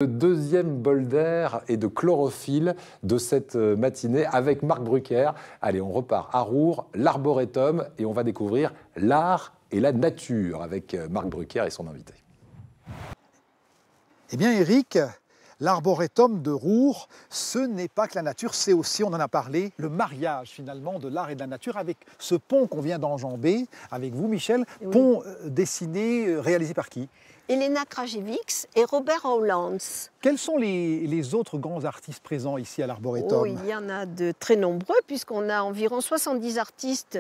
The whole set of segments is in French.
Le deuxième bol d'air et de chlorophylle de cette matinée avec Marc Brucker. Allez, on repart à Roure, l'Arboretum, et on va découvrir l'art et la nature avec Marc Brucker et son invité. Eh bien Eric, l'Arboretum de Roure, ce n'est pas que la nature, c'est aussi, on en a parlé, le mariage finalement de l'art et de la nature avec ce pont qu'on vient d'enjamber, avec vous Michel, Oui. Pont dessiné, réalisé par qui? Elena Krajewicz et Robert Howlands. Quels sont les autres grands artistes présents ici à l'Arboretum? Oh, il y en a de très nombreux, puisqu'on a environ 70 artistes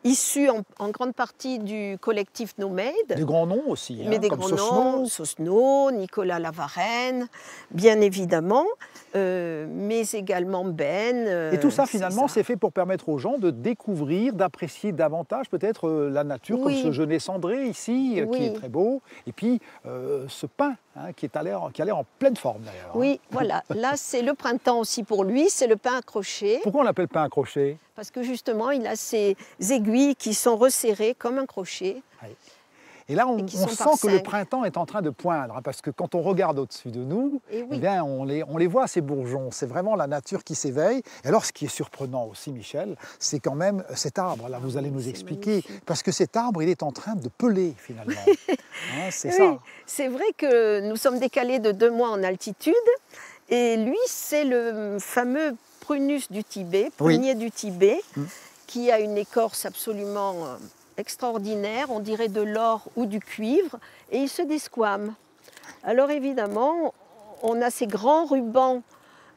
issus en grande partie du collectif Nomade. Des grands noms aussi, Mais des comme grands Sosno. noms, Sosno, Nicolas Lavarenne, bien évidemment, mais également Ben. Et tout ça finalement c'est fait pour permettre aux gens de découvrir, d'apprécier davantage peut-être la nature, Oui. comme ce genêt cendré ici, Oui. qui est très beau, et puis ce pin qui a l'air en pleine forme d'ailleurs. Oui, voilà. Là, c'est le printemps aussi pour lui, c'est le pain accroché, Pourquoi on l'appelle pain à crochet? parce que justement, il a ses aiguilles qui sont resserrées comme un crochet. Et là, on Et qui sont sent par que le cinq. printemps est en train de poindre, hein, parce que quand on regarde au-dessus de nous, Et oui. eh bien, on les voit, ces bourgeons. C'est vraiment la nature qui s'éveille. Et alors, ce qui est surprenant aussi, Michel, c'est quand même cet arbre. Là, vous allez nous C'est expliquer. magnifique. Parce que cet arbre, il est en train de peler, finalement. Hein, c'est Oui, ça. c'est vrai que nous sommes décalés de 2 mois en altitude. Et lui, c'est le fameux prunus du Tibet, Oui. prunier du Tibet, Mm. qui a une écorce absolument extraordinaire, on dirait de l'or ou du cuivre, et il se desquame. Alors évidemment, on a ces grands rubans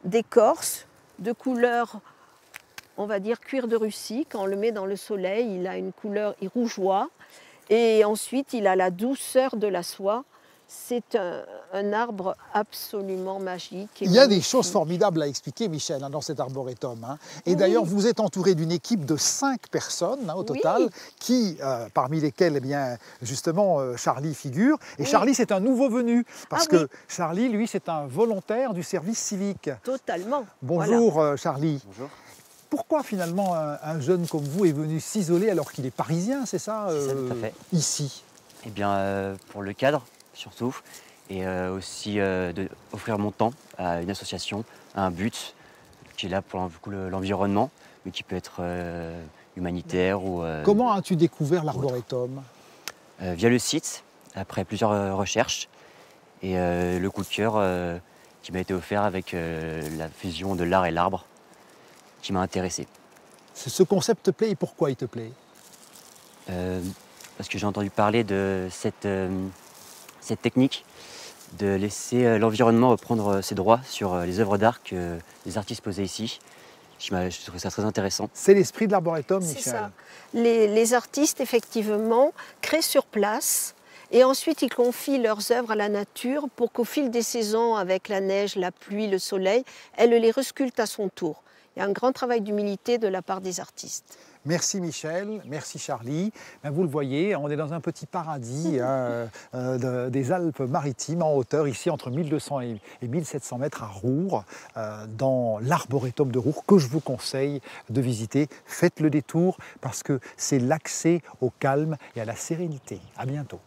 d'écorce de couleur, on va dire cuir de Russie. Quand on le met dans le soleil, il a une couleur, il rougeoie. Et ensuite, il a la douceur de la soie. C'est un arbre absolument magique. et Il y a des magnifique. choses formidables à expliquer, Michel, hein, dans cet arboretum. Hein. Et Oui. d'ailleurs, vous êtes entouré d'une équipe de 5 personnes au Oui. total, qui, parmi lesquelles, eh bien, justement, Charlie figure. Et Oui. Charlie, c'est un nouveau venu, parce Ah que oui. Charlie, lui, c'est un volontaire du service civique. Totalement. Bonjour, Charlie. Bonjour. Pourquoi finalement un jeune comme vous est venu s'isoler alors qu'il est parisien, c'est ça, C'est ça, tout à fait. ici? Eh bien, pour le cadre, surtout, et aussi d'offrir mon temps à une association, à un but qui est là pour l'environnement, mais qui peut être humanitaire ou Comment as-tu découvert l'arboretum? via le site, après plusieurs recherches, et le coup de cœur qui m'a été offert avec la fusion de l'art et l'arbre, qui m'a intéressé. Ce concept te plaît et pourquoi il te plaît? Parce que j'ai entendu parler de cette technique de laisser l'environnement reprendre ses droits sur les œuvres d'art que les artistes posaient ici. Je trouve ça très intéressant. C'est l'esprit de l'arboretum, C'est Michel. ça. Les artistes, effectivement, créent sur place et ensuite ils confient leurs œuvres à la nature pour qu'au fil des saisons, avec la neige, la pluie, le soleil, elle les resculpte à son tour. Il y a un grand travail d'humilité de la part des artistes. Merci Michel, merci Charlie. Ben, vous le voyez, on est dans un petit paradis des Alpes-Maritimes en hauteur, ici entre 1200 et 1700 mètres à Roure, dans l'Arboretum de Roure que je vous conseille de visiter. Faites le détour parce que c'est l'accès au calme et à la sérénité. À bientôt.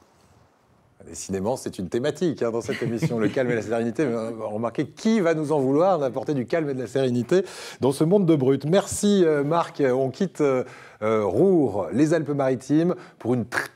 Décidément, c'est une thématique dans cette émission, le calme et la sérénité. Remarquez, qui va nous en vouloir d'apporter du calme et de la sérénité dans ce monde de brut. Merci Marc, on quitte Roure, les Alpes-Maritimes, pour une très